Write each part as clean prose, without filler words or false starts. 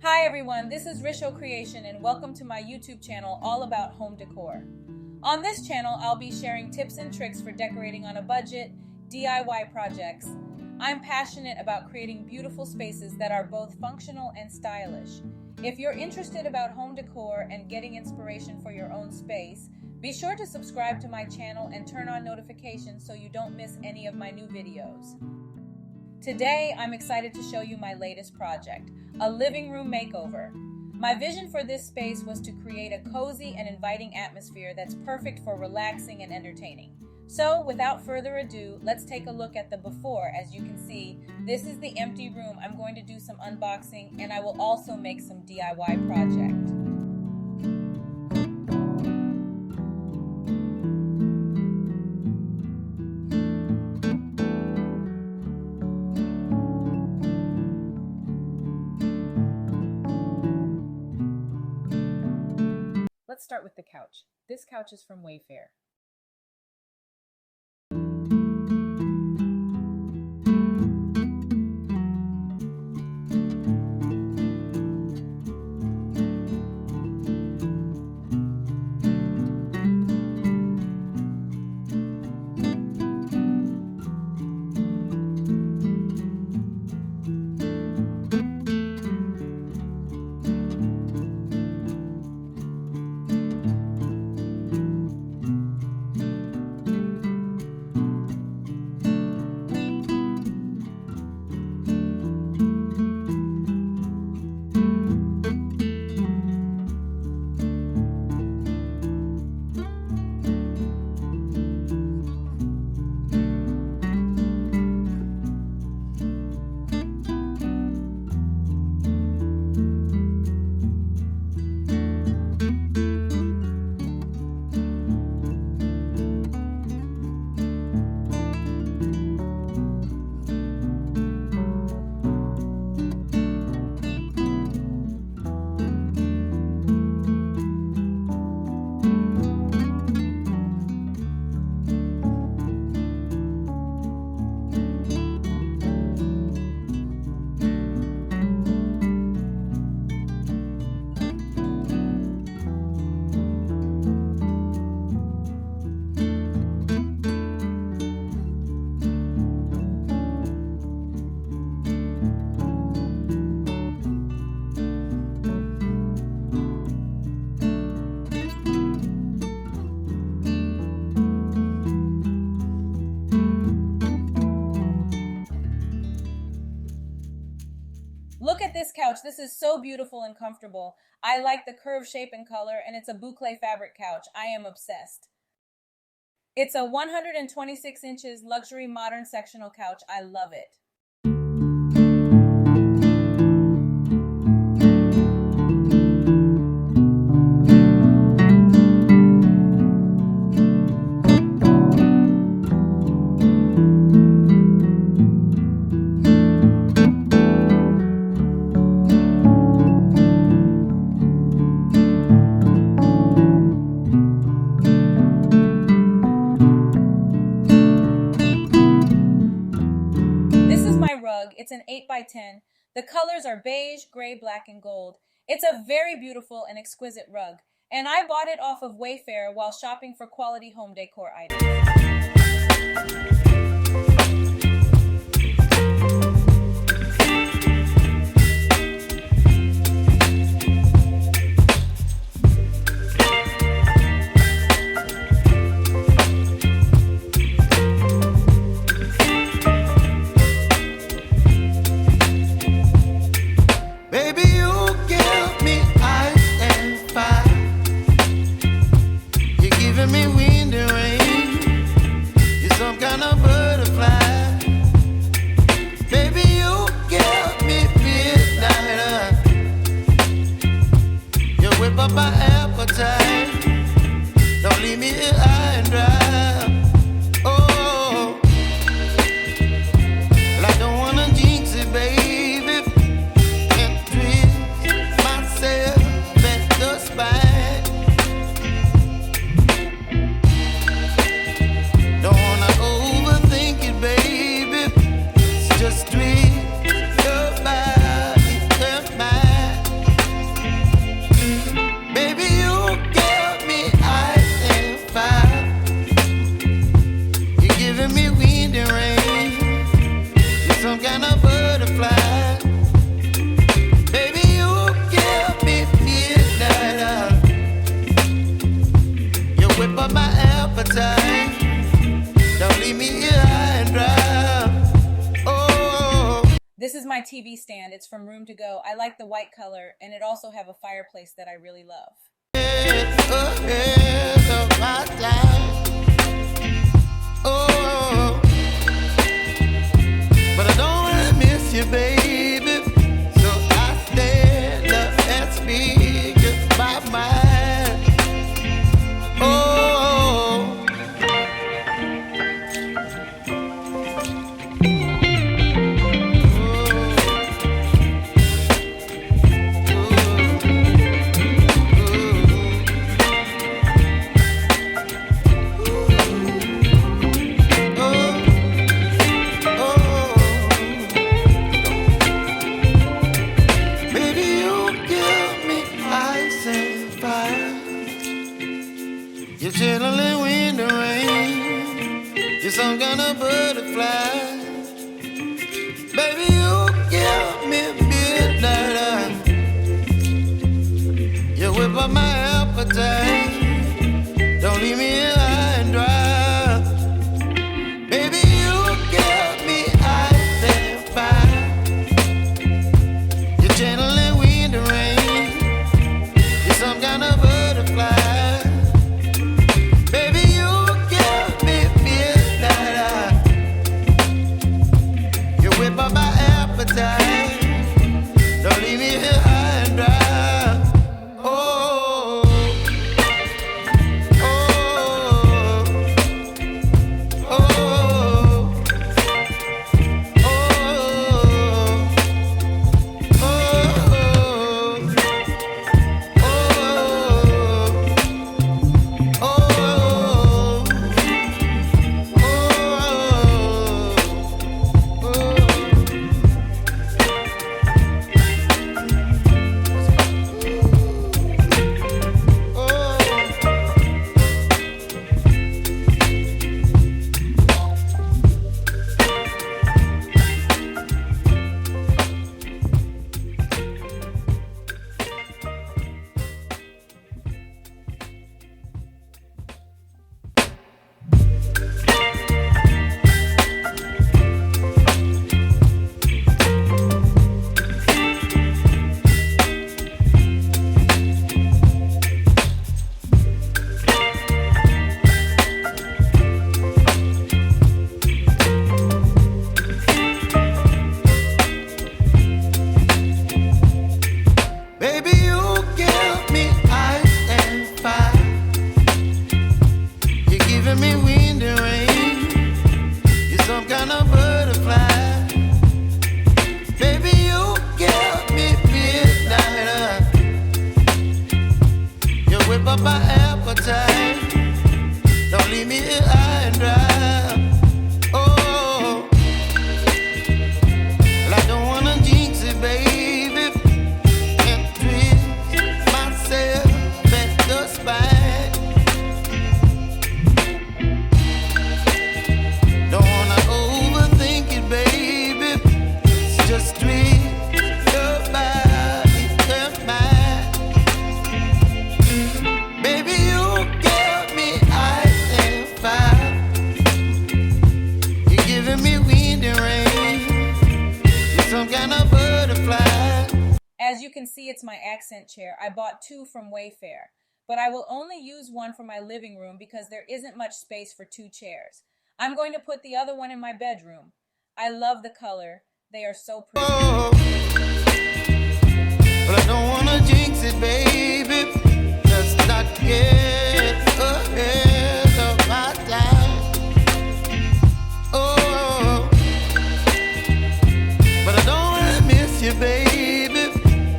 Hi everyone, this is Risho Creation and welcome to my YouTube channel all about home decor. On this channel, I'll be sharing tips and tricks for decorating on a budget, DIY projects. I'm passionate about creating beautiful spaces that are both functional and stylish. If you're interested about home decor and getting inspiration for your own space, be sure to subscribe to my channel and turn on notifications so you don't miss any of my new videos. Today, I'm excited to show you my latest project, a living room makeover. My vision for this space was to create a cozy and inviting atmosphere that's perfect for relaxing and entertaining. So, without further ado, let's take a look at the before. As you can see, this is the empty room. I'm going to do some unboxing and I will also make some DIY project. Let's start with the couch. This couch is from Wayfair. Look at this couch. This is so beautiful and comfortable. I like the curve, shape, and color, and it's a boucle fabric couch. I am obsessed. It's a 126 inches luxury modern sectional couch. I love it. It's an 8x10. The colors are beige, gray, black, and gold. It's a very beautiful and exquisite rug, and I bought it off of Wayfair while shopping for quality home decor items. Me wind and rain, you're some kind of TV stand. It's from Room to Go. I like the white color, and it also have a fireplace that I really love. Oh, but I don't wanna miss you, baby. So I stand up and speak my mind. Oh, baby, you give me ice and fire. You're chilling when the rain. You're some kind of butterfly. Baby, you give me midnight. You whip up my appetite. Don't leave me here high and dry. Baby, you give me ice and fire. You're channeling wind and rain. You're some kind of butterfly. Baby, you give me midnight. You whip up my appetite. Don't leave me here high and dry. Oh, oh, oh, oh, baby, you give me ice and fire. You're giving me wind and rain. You're some kind of butterfly. Baby, you give me midnight. You whip up my appetite. Don't leave me here high and dry. Oh, well, I don't wanna jinx it, baby. And twist myself at the spine. Don't wanna overthink it, baby. It's just twist your body and mine. Baby, you give me ice and fire. You're giving me wind and rain. You're some kind of butterfly. As you can see, it's my accent chair. I bought 2 from Wayfair, but I will only use one for my living room because there isn't much space for 2 chairs. I'm going to put the other one in my bedroom. I love the color. They are so pretty. Oh, but I don't wanna jinx it, baby. Let's not get ahead of my time. Oh, but I don't wanna miss you, baby.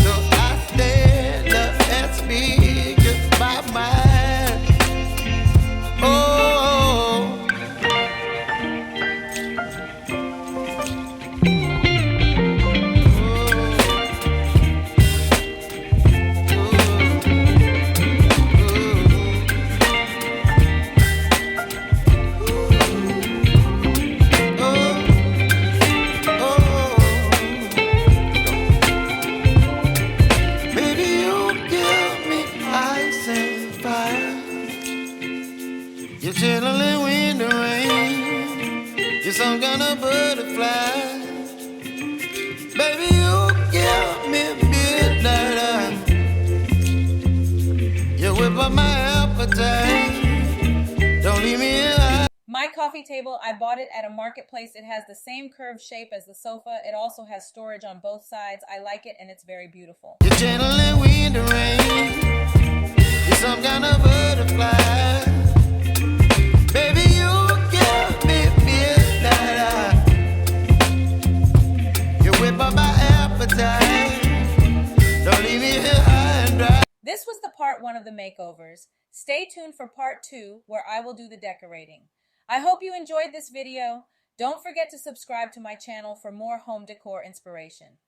So I stand up and speak my mind. Oh, up my appetite. Don't leave me here. My coffee table, I bought it at a marketplace. It has the same curved shape as the sofa. It also has storage on both sides. I like it and it's very beautiful. You're channeling wind and rain. You're some kind of butterfly. Baby, you give me midnight. You whip up my appetite. Don't leave me here high and dry. This was the part 1 of the makeovers. Stay tuned for part 2 where I will do the decorating. I hope you enjoyed this video. Don't forget to subscribe to my channel for more home decor inspiration.